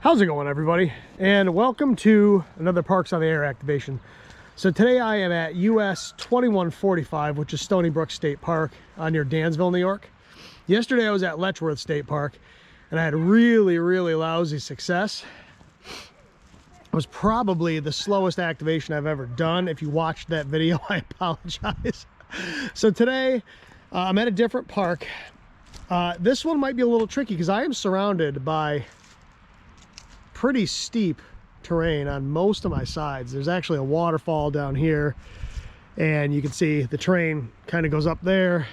How's it going, everybody? And welcome to another Parks on the Air activation. So today I am at US-2145, which is Stony Brook State Park near Dansville, New York. Yesterday I was at Letchworth State Park and I had really lousy success. It was probably the slowest activation I've ever done. If you watched that video, I apologize. So today I'm at a different park. This one might be a little tricky because I am surrounded by pretty steep terrain on most of my sides. There's actually a waterfall down here, and you can see the terrain kind of goes up there,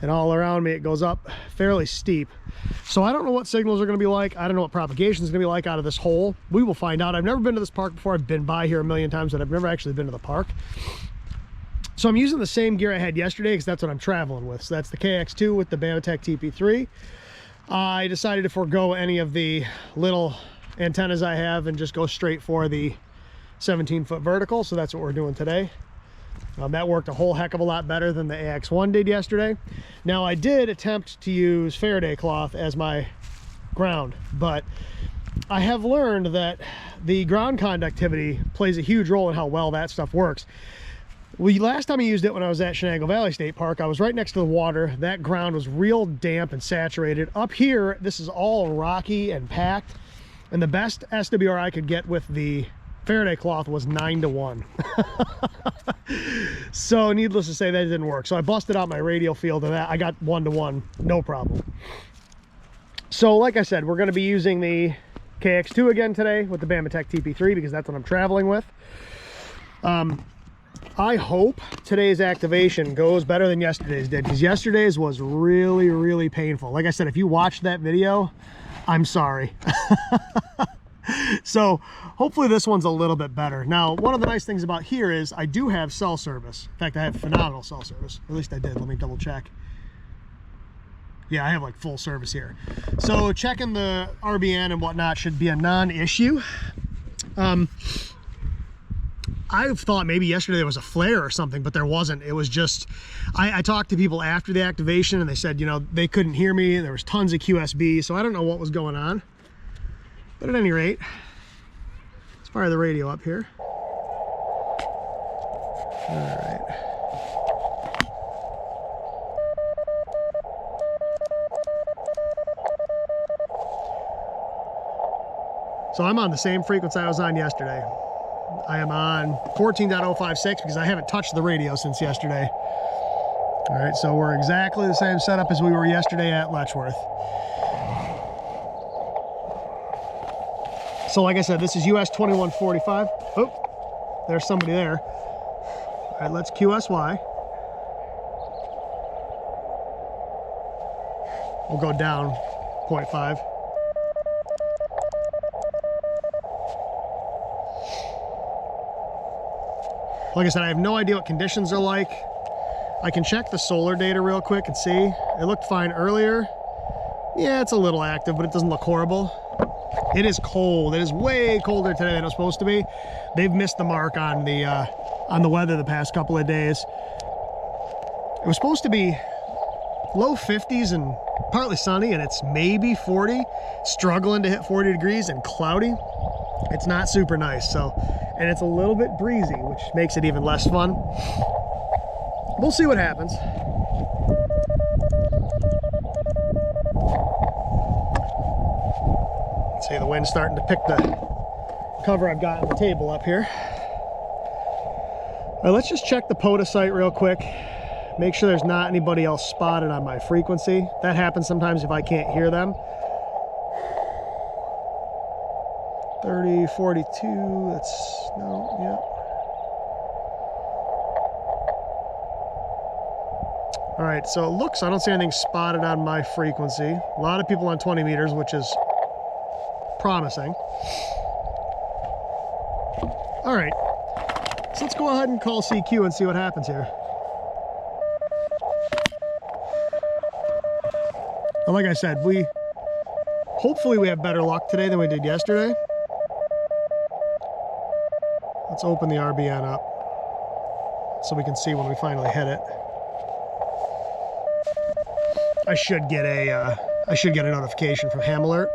and all around me it goes up fairly steep. So I don't know what signals are going to be like. I don't know what propagation is going to be like out of this hole. We will find out. I've never been to this park before. I've been by here a million times, but I've never actually been to the park. So I'm using the same gear I had yesterday because that's what I'm traveling with. So that's the KX2 with the BAMTech TP3. I decided to forego any of the little antennas I have and just go straight for the 17-foot vertical. So that's what we're doing today. That worked a whole heck of a lot better than the AX1 did yesterday. Now I did attempt to use Faraday cloth as my ground, but I have learned that the ground conductivity plays a huge role in how well that stuff works. Last time I used it when I was at Shenango Valley State Park, I was right next to the water. That ground was real damp and saturated. Up here, this is all rocky and packed. And the best SWR I could get with the Faraday cloth was 9-to-1. So needless to say, that didn't work. So I busted out my radial field and that I got 1-to-1, no problem. So like I said, we're going to be using the KX2 again today with the BAMTech TP3 because that's what I'm traveling with. I hope today's activation goes better than yesterday's did, because yesterday's was really painful. Like I said, if you watched that video, I'm sorry. So hopefully this one's a little bit better. Now, one of the nice things about here is I do have cell service. In fact, I have phenomenal cell service. At least I did. Let me double check. Yeah, I have like full service here. So checking the RBN and whatnot should be a non-issue. I thought maybe yesterday there was a flare or something, but there wasn't. It was just, I talked to people after the activation and they said, you know, they couldn't hear me. There was tons of QSB, so I don't know what was going on. But at any rate, let's fire the radio up here. All right. So I'm on the same frequency I was on yesterday. I am on 14.056 because I haven't touched the radio since yesterday. All right, so we're exactly the same setup as we were yesterday at Letchworth. So like I said, this is US-2145. Oh, there's somebody there. All right, let's QSY. We'll go down 0.5. Like I said, I have no idea what conditions are like. I can check the solar data real quick and see. It looked fine earlier. Yeah, it's a little active, but it doesn't look horrible. It is cold. It is way colder today than it's supposed to be. They've missed the mark on the weather the past couple of days. It was supposed to be low 50s and partly sunny, and it's maybe 40, struggling to hit 40 degrees and cloudy. It's not super nice, so, and it's a little bit breezy, which makes it even less fun. We'll see what happens. See, the wind's starting to pick the cover I've got on the table up here. All right, let's just check the POTA site real quick. Make sure there's not anybody else spotted on my frequency. That happens sometimes if I can't hear them. 30, 42, that's, no, yeah. All right, so it looks, I don't see anything spotted on my frequency. A lot of people on 20 meters, which is promising. All right, so let's go ahead and call CQ and see what happens here. And like I said, hopefully we have better luck today than we did yesterday. Let's open the RBN up so we can see when we finally hit it. I should get a notification from Ham Alert.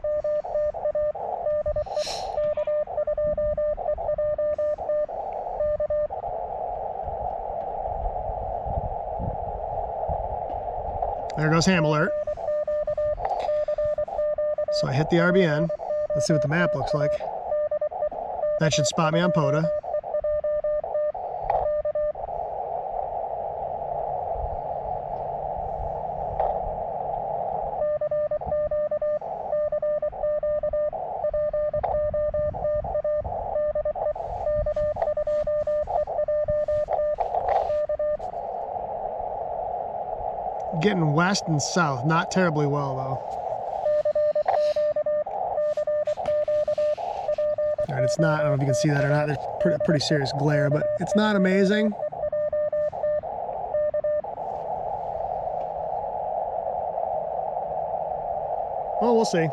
There goes ham alert. So I hit the RBN. Let's see what the map looks like. That should spot me on POTA. Getting west and south, not terribly well though. All right, it's not, I don't know if you can see that or not, there's pretty serious glare, but it's not amazing. Well, we'll see.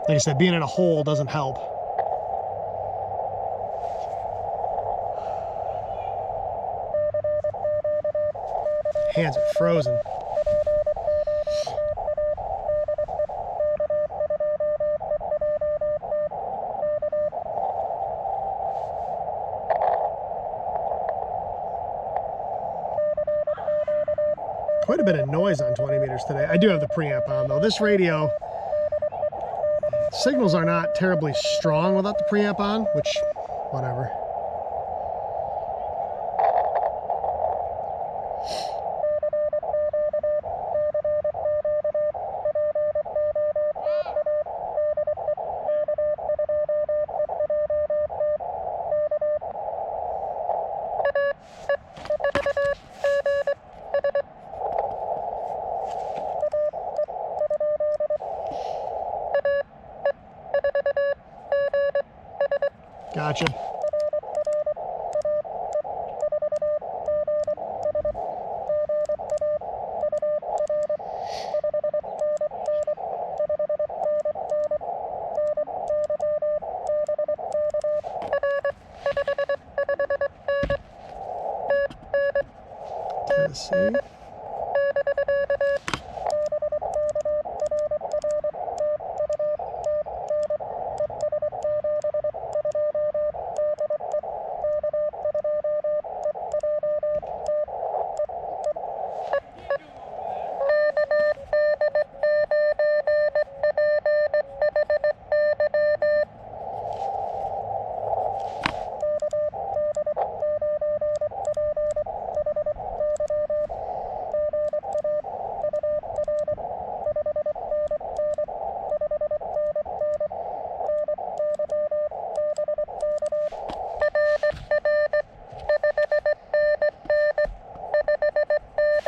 Like I said, being in a hole doesn't help. Hands are frozen. Quite a bit of noise on 20 meters today. I do have the preamp on though. This radio, signals are not terribly strong without the preamp on, which, whatever. Gotcha. Tennessee.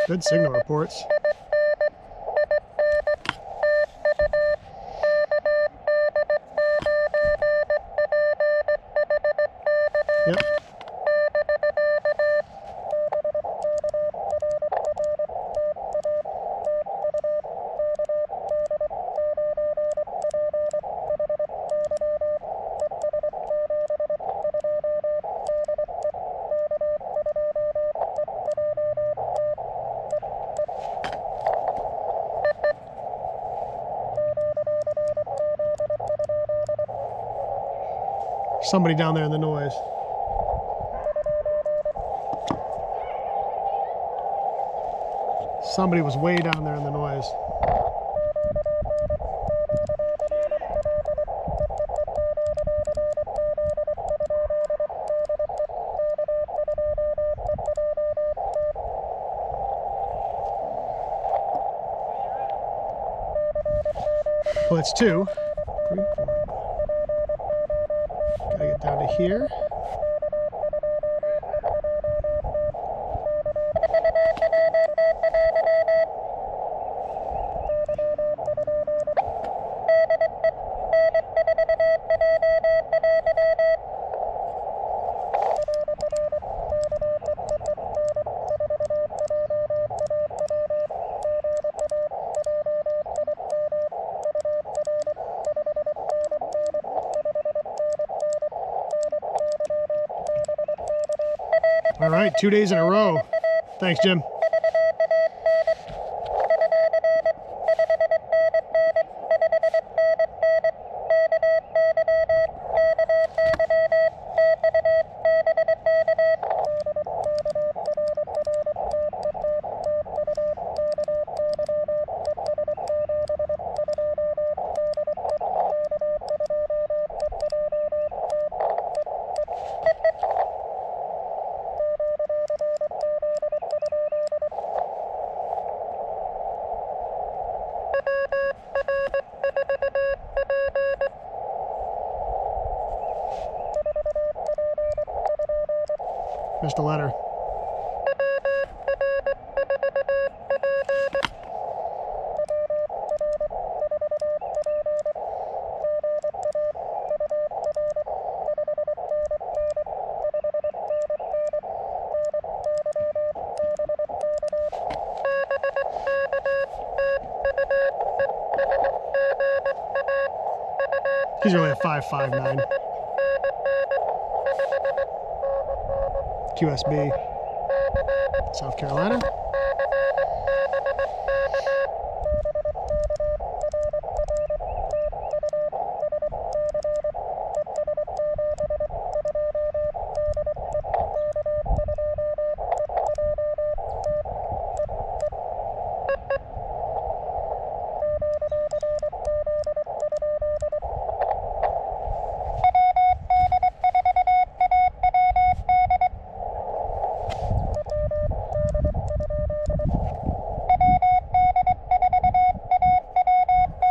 Good signal reports. Yep. Somebody down there in the noise. Somebody was way down there in the noise. Well, it's 2, 3, 4. Gotta get down to here. All right, 2 days in a row. Thanks, Jim. Missed a letter. He's really a 559. QSB, South Carolina.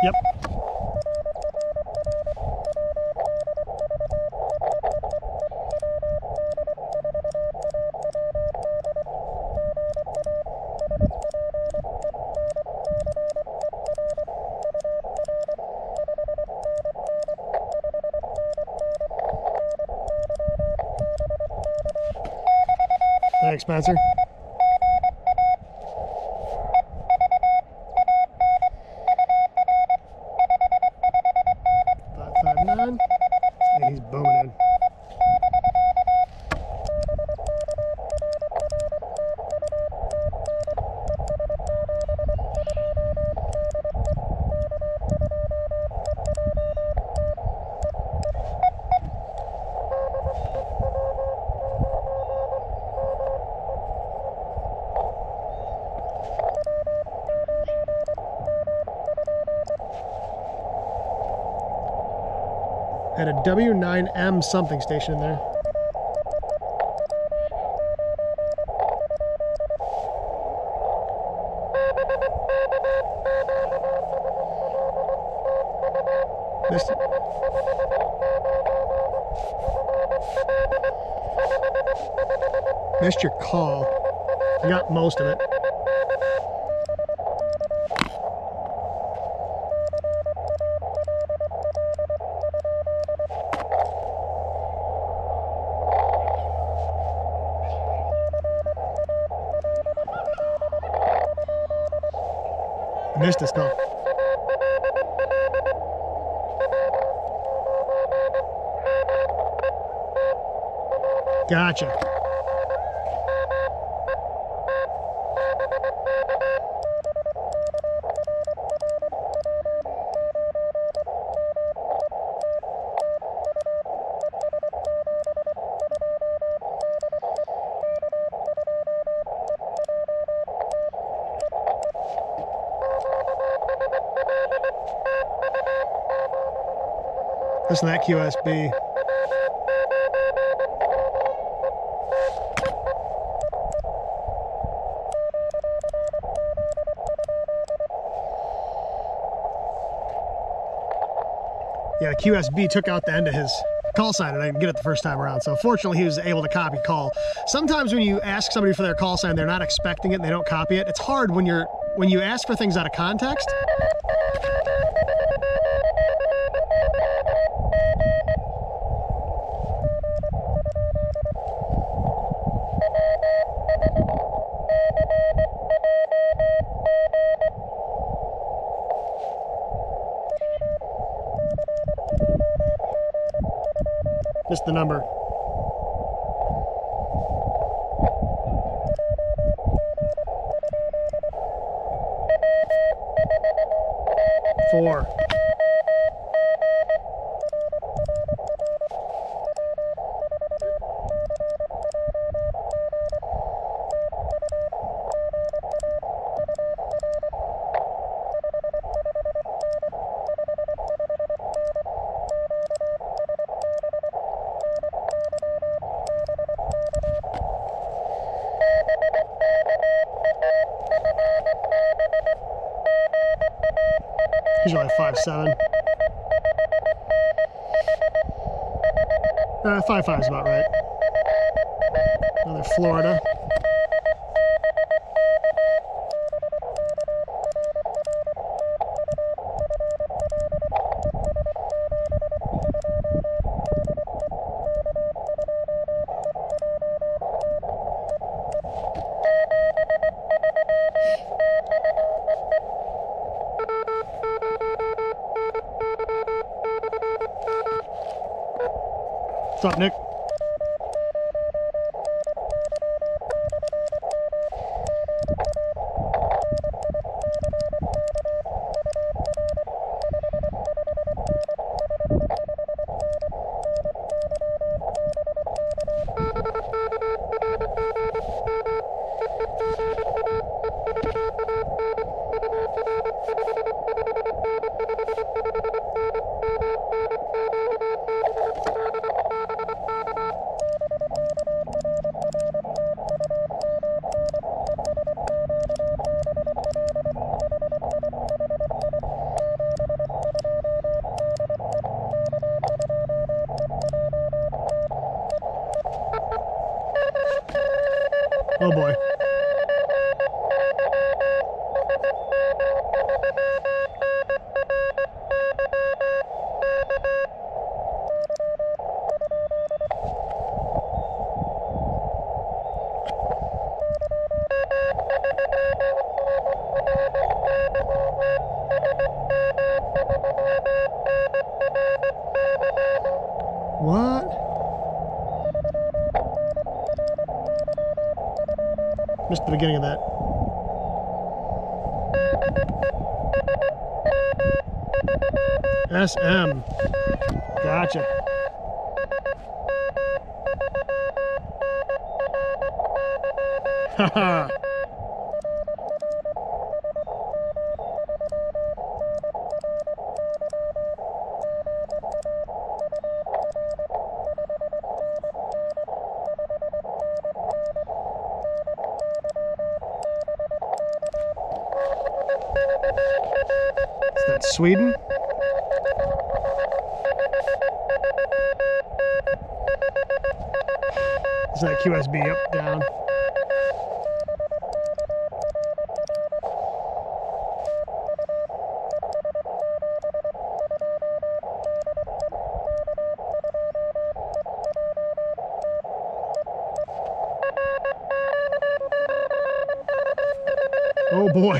Yep. Thanks, Spencer. And he's booming in. Had a W9M something station in there. Missed your call. You got most of it. Missed this call. Gotcha. Listen to that QSB. Yeah, the QSB took out the end of his call sign and I didn't get it the first time around. So fortunately he was able to copy call. Sometimes when you ask somebody for their call sign, they're not expecting it and they don't copy it. It's hard when you ask for things out of context. Just the number. Four. He's only 5'7". 5'5" is about right. Another Florida. What's up, Nick? Oh boy. What? Missed the beginning of that. SM. Gotcha. Haha. Is that Sweden? Is that QSB? Up, down. Oh boy.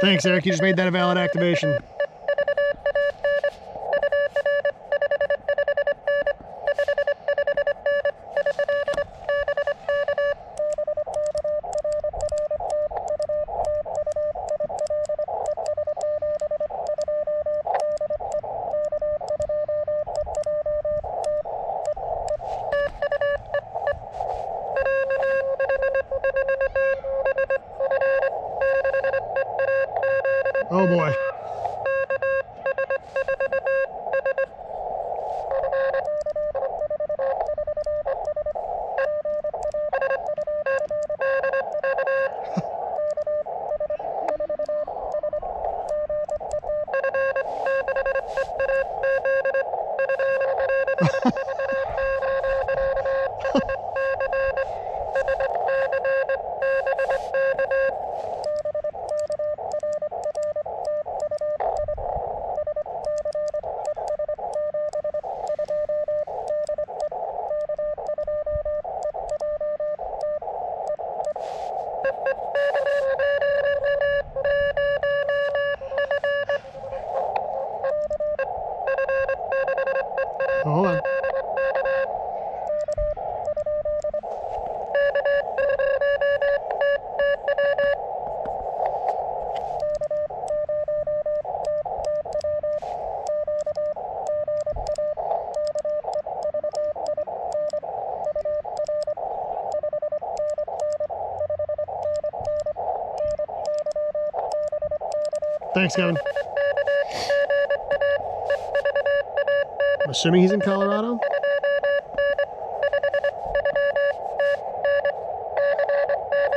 Thanks, Eric. You just made that a valid activation. Oh boy. Thanks, Kevin. I'm assuming he's in Colorado.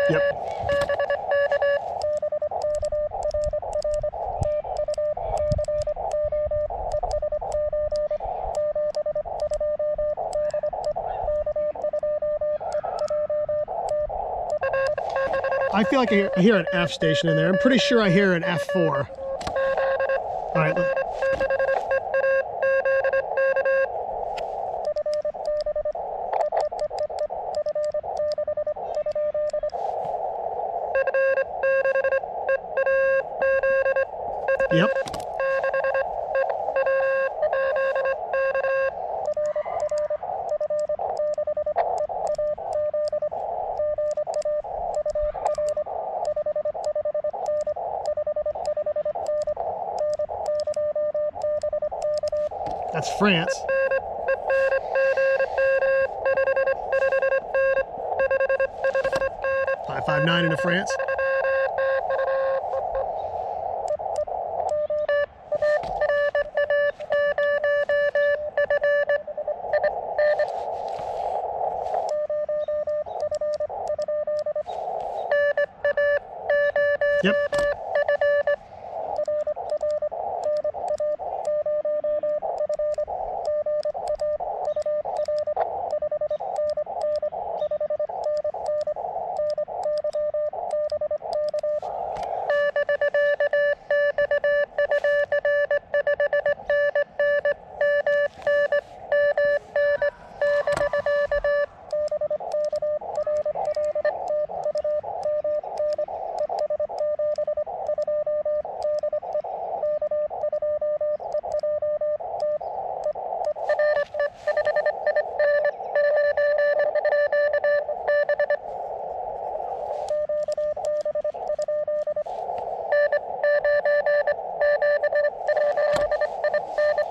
Yep. I feel like I hear an F station in there. I'm pretty sure I hear an F4. All right. Yep. That's France. .559 into France. Yep.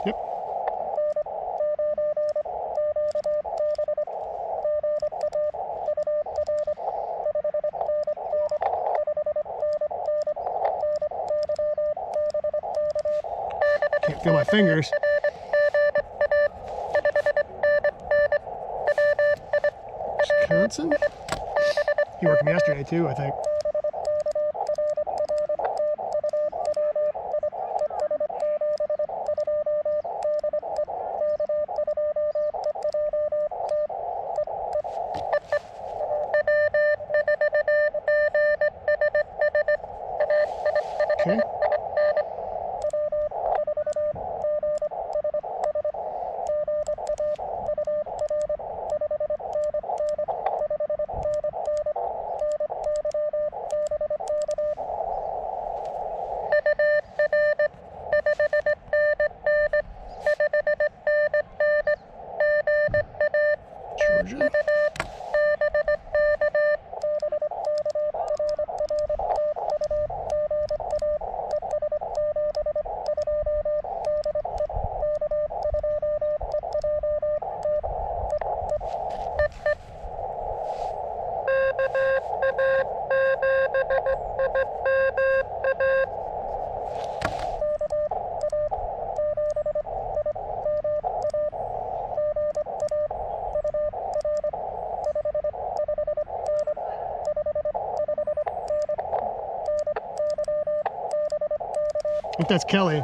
Yep. Can't feel my fingers. Wisconsin? You worked me yesterday too, I think. Okay. Georgia. I think that's Kelly.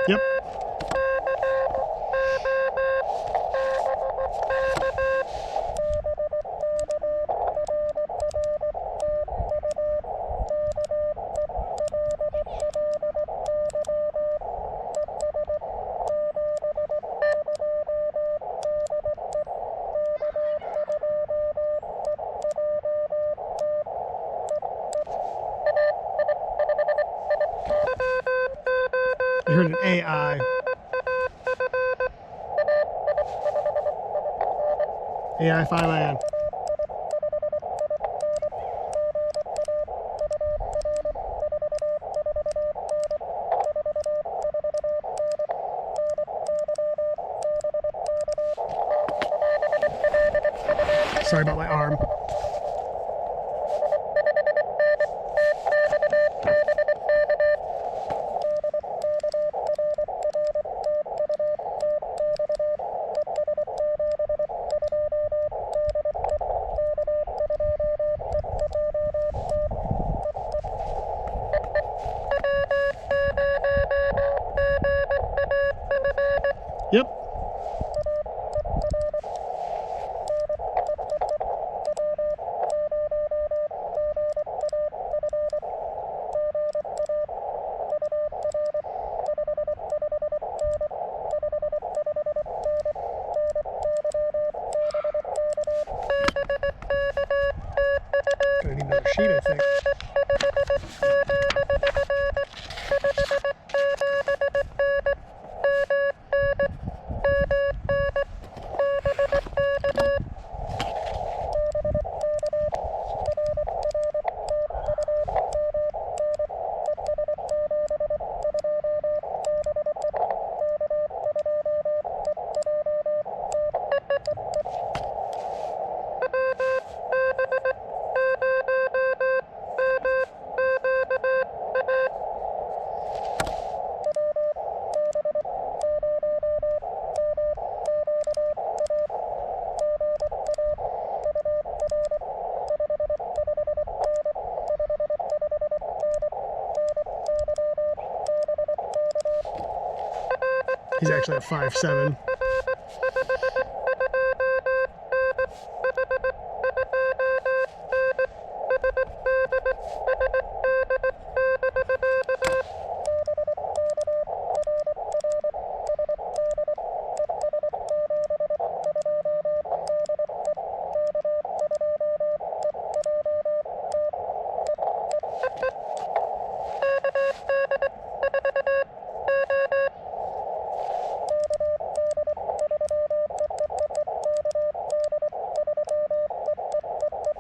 Yep. I heard an AI. AI 5IN. Sorry about my arm. Yep. Gonna need another sheet, I think. He's actually at 5.7.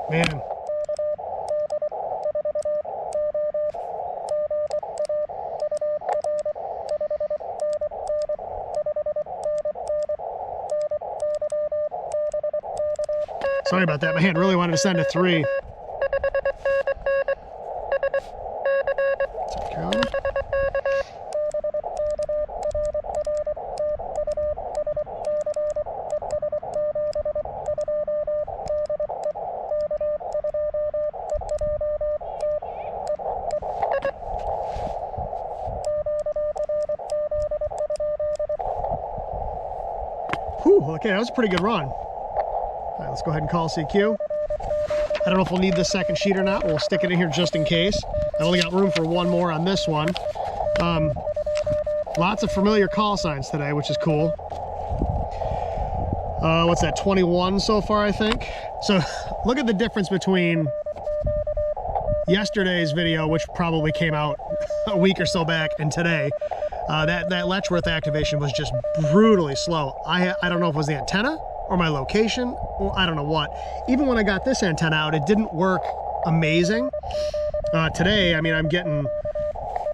Man. Sorry about that. My hand really wanted to send a 3. South Carolina. Whew, okay, that was a pretty good run. All right, let's go ahead and call CQ. I don't know if we'll need this second sheet or not. We'll stick it in here just in case. I've only got room for one more on this one. Lots of familiar call signs today, which is cool. What's that, 21 so far, I think? So look at the difference between yesterday's video, which probably came out a week or so back, and today. That Letchworth activation was just brutally slow. I don't know if it was the antenna or my location, or I don't know what. Even when I got this antenna out, it didn't work amazing. Today, I mean, I'm getting,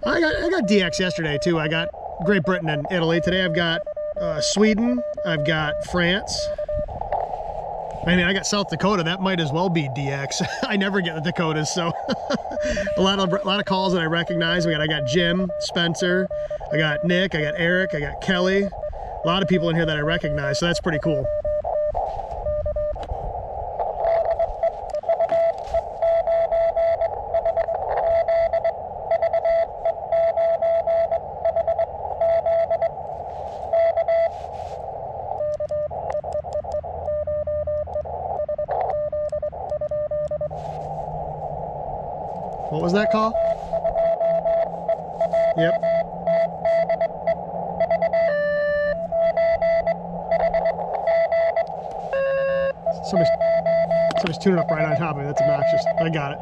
I got DX yesterday too. I got Great Britain and Italy. Today I've got Sweden, I've got France. I mean, I got South Dakota. That might as well be DX. I never get the Dakotas, so a lot of calls that I recognize. I got Jim, Spencer, I got Nick, I got Eric, I got Kelly. A lot of people in here that I recognize, so that's pretty cool. What was that call? Yep. Somebody's tuning up right on top of me. That's obnoxious. I got it.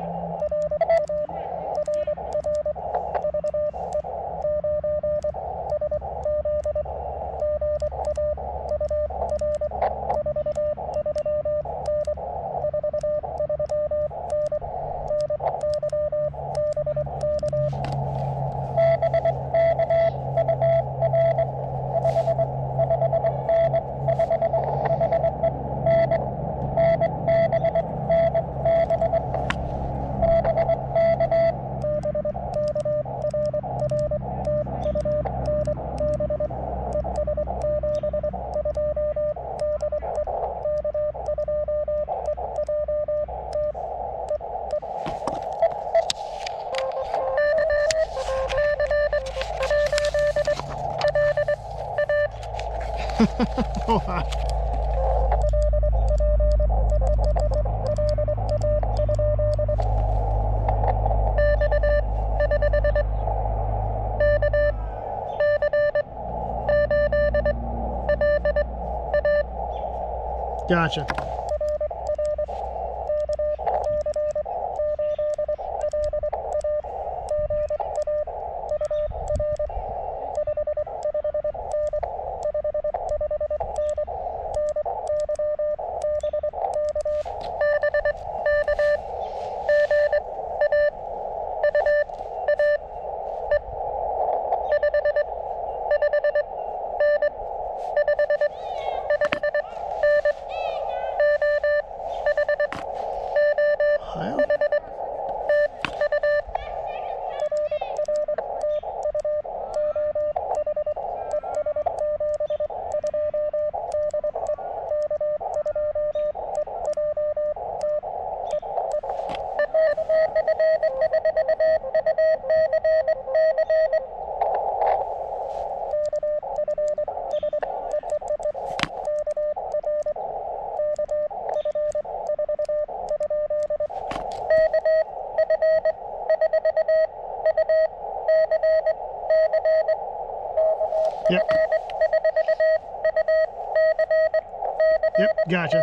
Hold on. Gotcha. Yep. Yep, gotcha.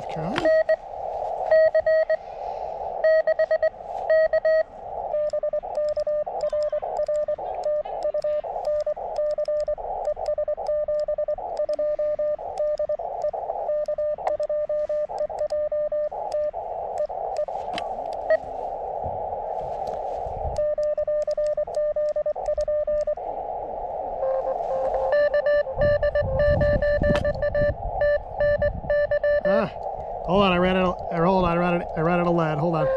Okay. Hold on, I ran out of lead. Hold on.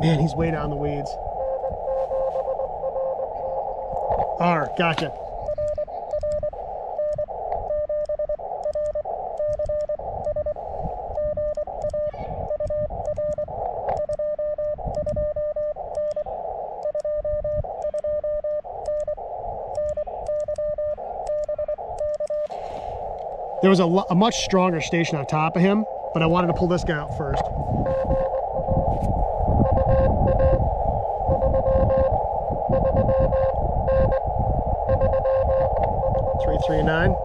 Man, he's way down the weeds. R, gotcha. There was a much stronger station on top of him, but I wanted to pull this guy out first. Three 9.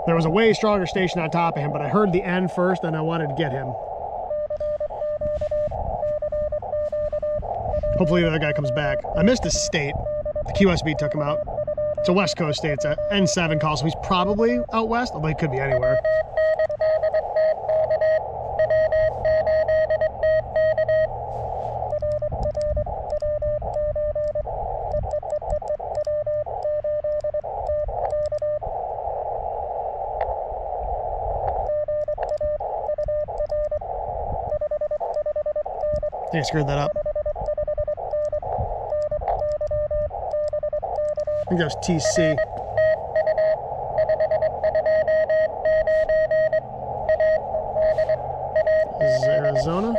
There was a way stronger station on top of him, but I heard the end first and I wanted to get him. Hopefully the other guy comes back. I missed his state. The QSB took him out. It's a West Coast state. It's a N7 call, so he's probably out west, although he could be anywhere. I think I screwed that up. I think that was TC. This is Arizona.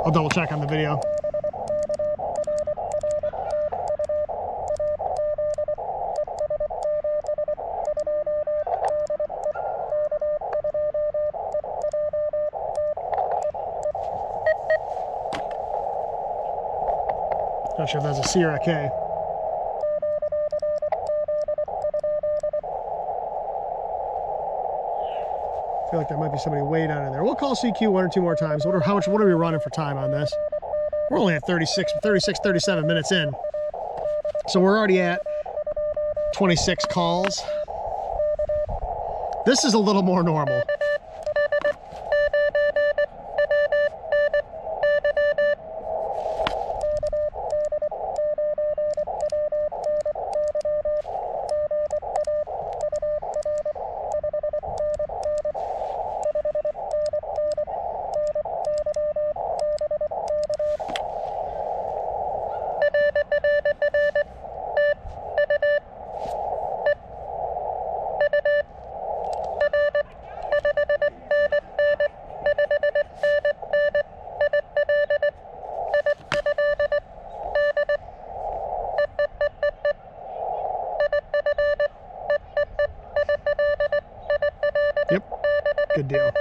I'll double check on the video. Not sure if that's a C or a K. I feel like there might be somebody way down in there. We'll call CQ one or two more times. What are we running for time on this? We're only at 37 minutes in. So we're already at 26 calls. This is a little more normal. Yep, good deal.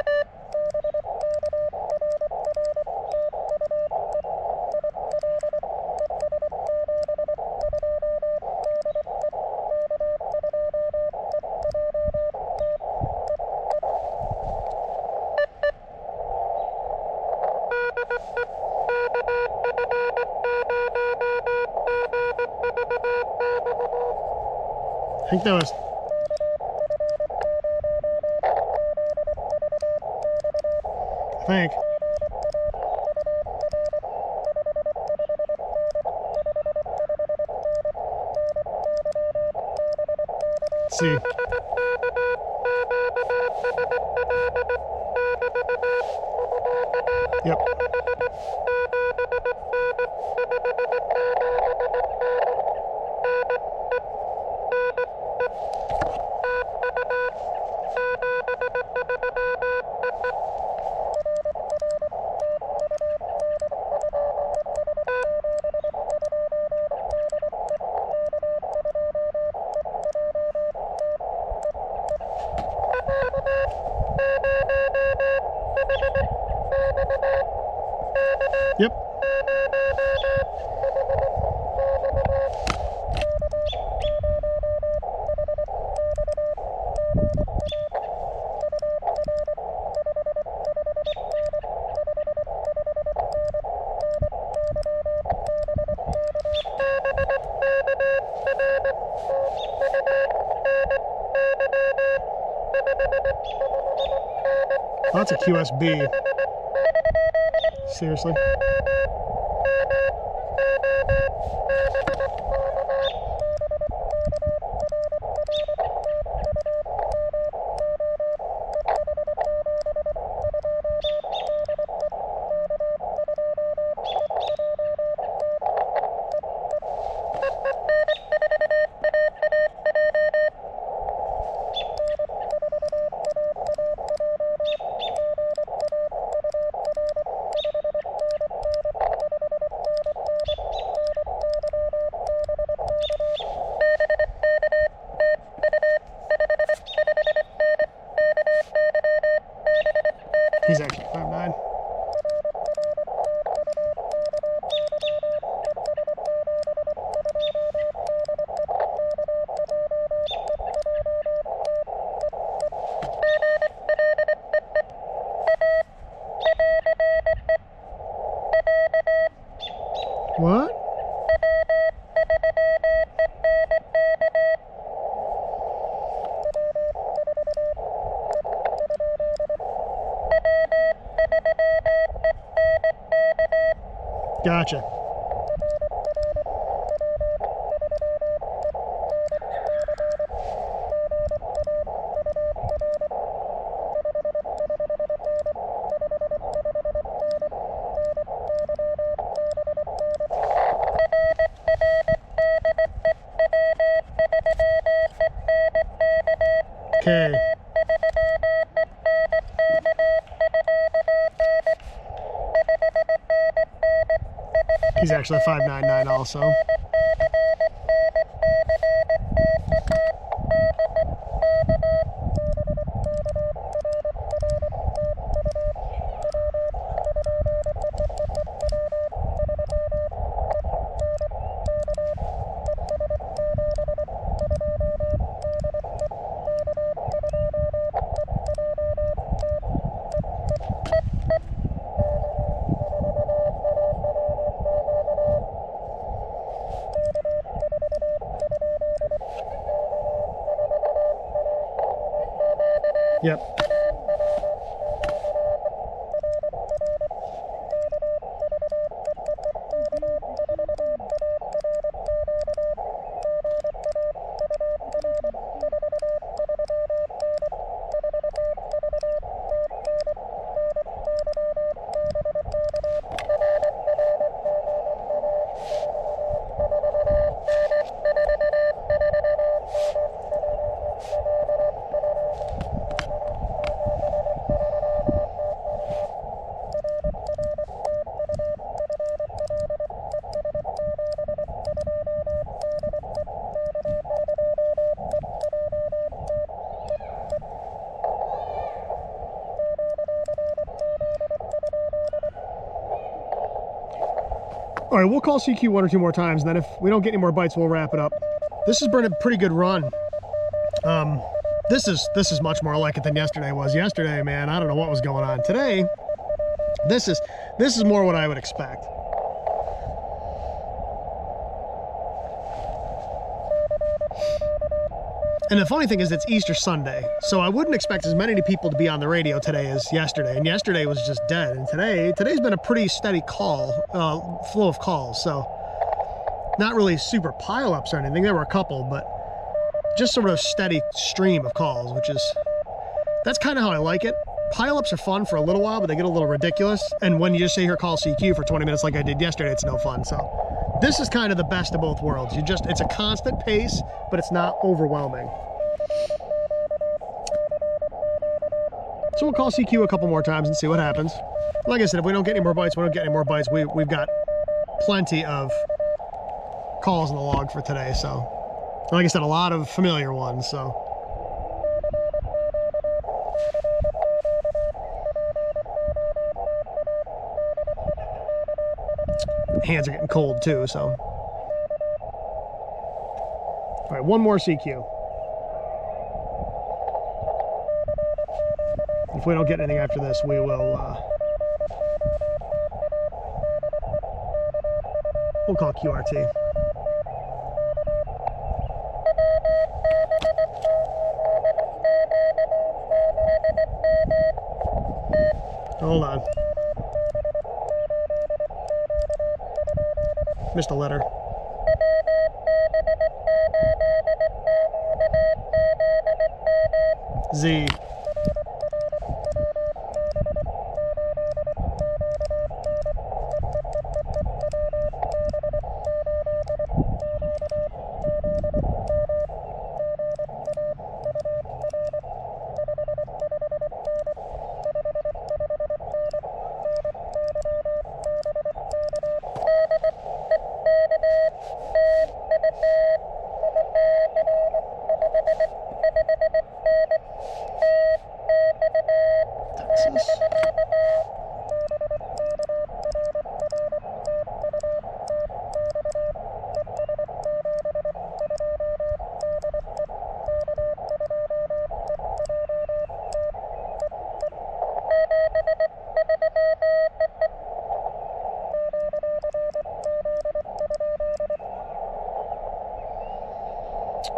I think that was... I think. Let's see. Yep. Yep. That's a QSB. Seriously. He's actually 5'9". What? Gotcha. Okay. He's actually 5'9" also. Yep. All right, we'll call CQ one or two more times, and then if we don't get any more bites, we'll wrap it up. This has been a pretty good run. This is much more like it than yesterday was. Yesterday, man, I don't know what was going on. Today, this is more what I would expect. And the funny thing is, it's Easter Sunday, so I wouldn't expect as many people to be on the radio today as yesterday. And yesterday was just dead. And today's been a pretty steady flow of calls. So not really super pile-ups or anything. There were a couple, but just sort of steady stream of calls, that's kind of how I like it. Pile-ups are fun for a little while, but they get a little ridiculous. And when you just sit here call CQ for 20 minutes like I did yesterday, it's no fun. So this is kind of the best of both worlds. It's a constant pace, but it's not overwhelming. So we'll call CQ a couple more times and see what happens. Like I said, if we don't get any more bites, we've got plenty of calls in the log for today. So, like I said, a lot of familiar ones. So, hands are getting cold too. So, all right, one more CQ. If we don't get anything after this, we will we'll call QRT. Hold on. Missed a letter. Z.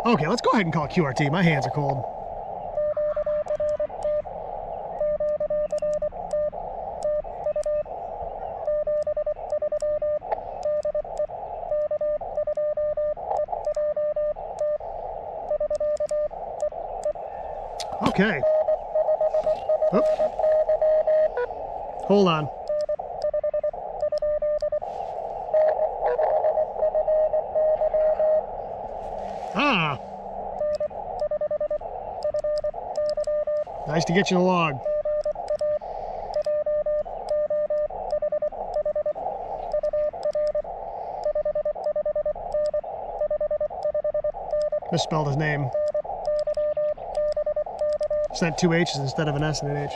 Okay, let's go ahead and call QRT. My hands are cold. Okay. Oop. Hold on. Ah. Nice to get you in the log. Misspelled his name. Sent two H's instead of an S and an H.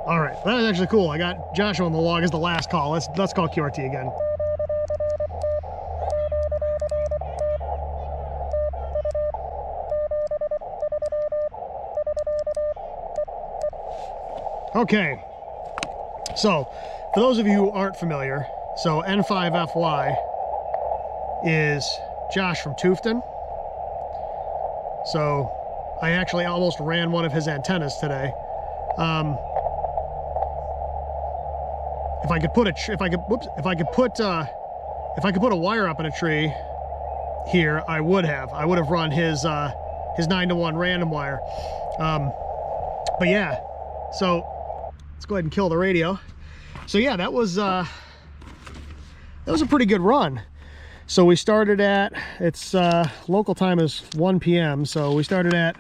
All right, that was actually cool. I got Joshua on the log as the last call. Let's call QRT again. Okay, so for those of you who aren't familiar, so N5FY is Josh from Tufton. So I actually almost ran one of his antennas today. If I could put a wire up in a tree here, I would have run his 9-to-1 random wire. But yeah, so let's go ahead and kill the radio. So yeah, that was a pretty good run. So we started at, it's local time is 1 p.m. So we started at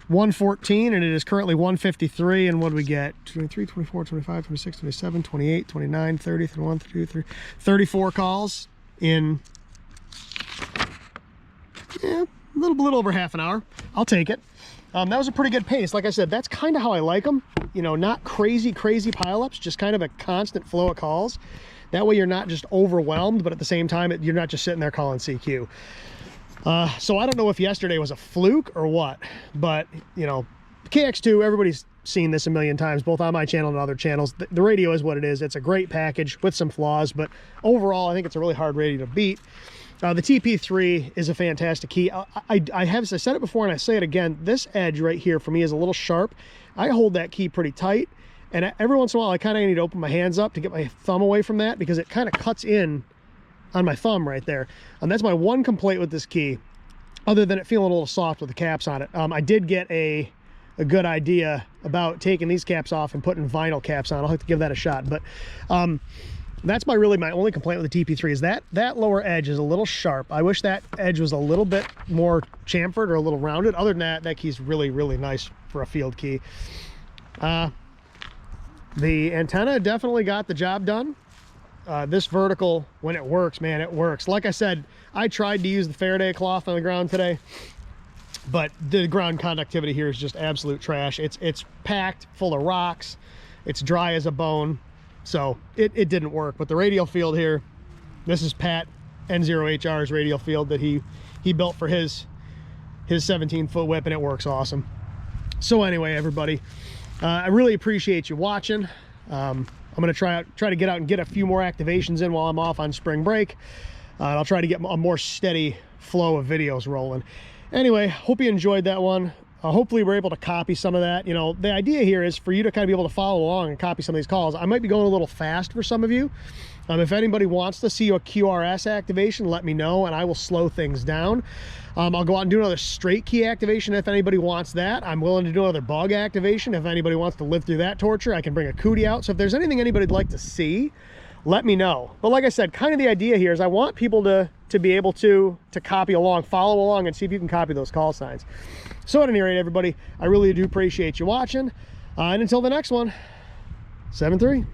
1:14 and it is currently 1:53. And what do we get? 23, 24, 25, 26, 27, 28, 29, 30, 31, 32, 34 calls in, yeah, a little over half an hour. I'll take it. That was a pretty good pace. Like I said, that's kind of how I like them. You know, not crazy pileups, just kind of a constant flow of calls. That way you're not just overwhelmed, but at the same time, you're not just sitting there calling CQ. So I don't know if yesterday was a fluke or what, but you know, KX2, everybody's seen this a million times, both on my channel and other channels. The radio is what it is. It's a great package with some flaws, but overall, I think it's a really hard radio to beat. The TP3 is a fantastic key. I said it before and I say it again, this edge right here for me is a little sharp. I hold that key pretty tight, and every once in a while I kind of need to open my hands up to get my thumb away from that because it kind of cuts in on my thumb right there. And that's my one complaint with this key, other than it feeling a little soft with the caps on it. I did get a good idea about taking these caps off and putting vinyl caps on. I'll have to give that a shot, but that's my only complaint with the TP3 is that lower edge is a little sharp. I wish that edge was a little bit more chamfered or a little rounded. Other than that, that key's really, really nice for a field key. The antenna definitely got the job done. This vertical, when it works, man, it works. Like I said, I tried to use the Faraday cloth on the ground today, but the ground conductivity here is just absolute trash. It's packed full of rocks. It's dry as a bone. So it didn't work. But the radial field here, this is Pat N0HR's radial field that he built for his 17-foot whip, and it works awesome. So anyway, everybody, I really appreciate you watching. I'm gonna try to get out and get a few more activations in while I'm off on spring break. I'll try to get a more steady flow of videos rolling. Anyway, hope you enjoyed that one. Hopefully we're able to copy some of that. You know, the idea here is for you to kind of be able to follow along and copy some of these calls. I might be going a little fast for some of you. If anybody wants to see a QRS activation, let me know and I will slow things down. I'll go out and do another straight key activation if anybody wants that. I'm willing to do another bug activation if anybody wants to live through that torture. I can bring a cootie out. So if there's anything anybody'd like to see, let me know. But like I said, kind of the idea here is I want people to be able to copy along, follow along, and see if you can copy those call signs. So at any rate, everybody, I really do appreciate you watching. And until the next one, 7-3.